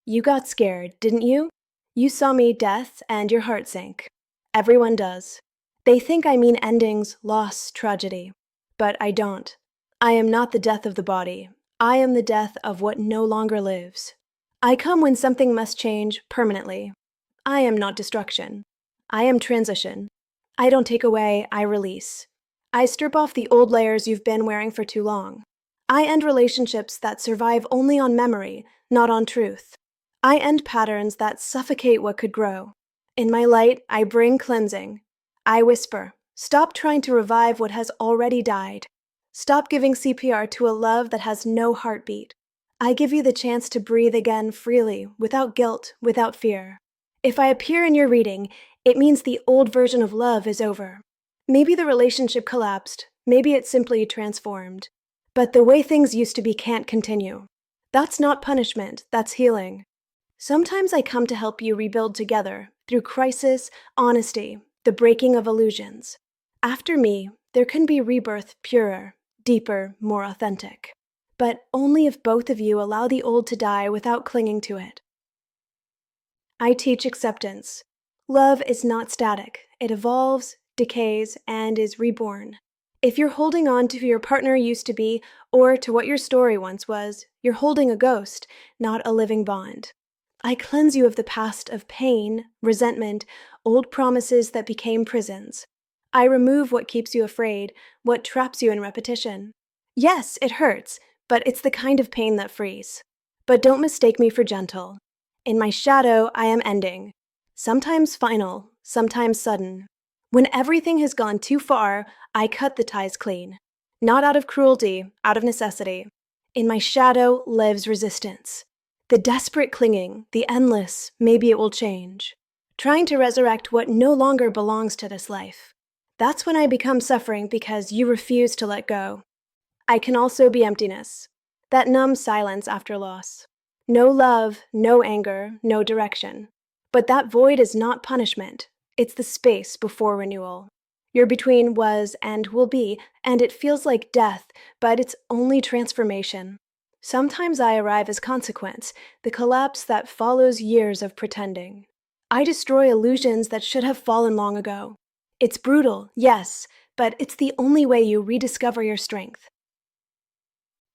You got scared, didn't you? You saw me, death, and your heart sank. Everyone does. They think I mean endings, loss, tragedy. But I don't. I am not the death of the body. I am the death of what no longer lives. I come when something must change permanently. I am not destruction. I am transition. I don't take away, I release. I strip off the old layers you've been wearing for too long. I end relationships that survive only on memory, not on truth. I end patterns that suffocate what could grow. In my light, I bring cleansing. I whisper, stop trying to revive what has already died. Stop giving CPR to a love that has no heartbeat. I give you the chance to breathe again freely, without guilt, without fear. If I appear in your reading, it means the old version of love is over. Maybe the relationship collapsed, maybe it simply transformed. But the way things used to be can't continue. That's not punishment, that's healing. Sometimes I come to help you rebuild together, through crisis, honesty, the breaking of illusions. After me, there can be rebirth purer, deeper, more authentic. But only if both of you allow the old to die without clinging to it. I teach acceptance. Love is not static. It evolves, decays, and is reborn. If you're holding on to who your partner used to be, or to what your story once was, you're holding a ghost, not a living bond. I cleanse you of the past of pain, resentment, old promises that became prisons. I remove what keeps you afraid, what traps you in repetition. Yes, it hurts, but it's the kind of pain that frees. But don't mistake me for gentle. In my shadow, I am ending. Sometimes final, sometimes sudden. When everything has gone too far, I cut the ties clean. Not out of cruelty, out of necessity. In my shadow lives resistance. The desperate clinging, the endless, maybe it will change. Trying to resurrect what no longer belongs to this life. That's when I become suffering because you refuse to let go. I can also be emptiness. That numb silence after loss. No love, no anger, no direction. But that void is not punishment. It's the space before renewal. You're between was and will be, and it feels like death, but it's only transformation. Sometimes I arrive as consequence, the collapse that follows years of pretending. I destroy illusions that should have fallen long ago. It's brutal, yes, but it's the only way you rediscover your strength.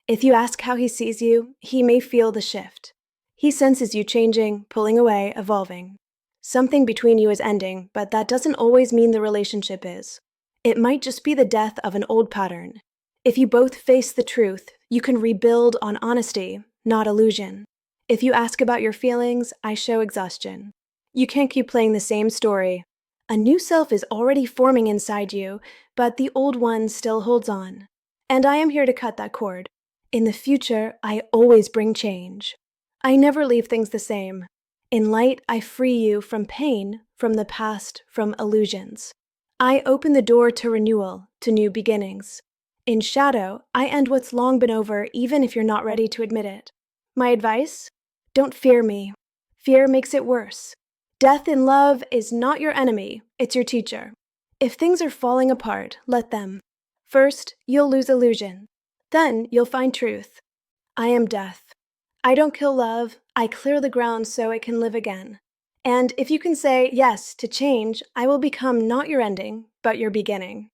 If you ask how he sees you, he may feel the shift. He senses you changing, pulling away, evolving. Something between you is ending, but that doesn't always mean the relationship is. It might just be the death of an old pattern. If you both face the truth, you can rebuild on honesty, not illusion. If you ask about your feelings, I show exhaustion. You can't keep playing the same story. A new self is already forming inside you, but the old one still holds on. And I am here to cut that cord. In the future, I always bring change. I never leave things the same. In light, I free you from pain, from the past, from illusions. I open the door to renewal, to new beginnings. In shadow, I end what's long been over even if you're not ready to admit it. My advice? Don't fear me. Fear makes it worse. Death in love is not your enemy, it's your teacher. If things are falling apart, let them. First, you'll lose illusion. Then you'll find truth. I am death. I don't kill love, I clear the ground so it can live again. And if you can say yes to change, I will become not your ending, but your beginning.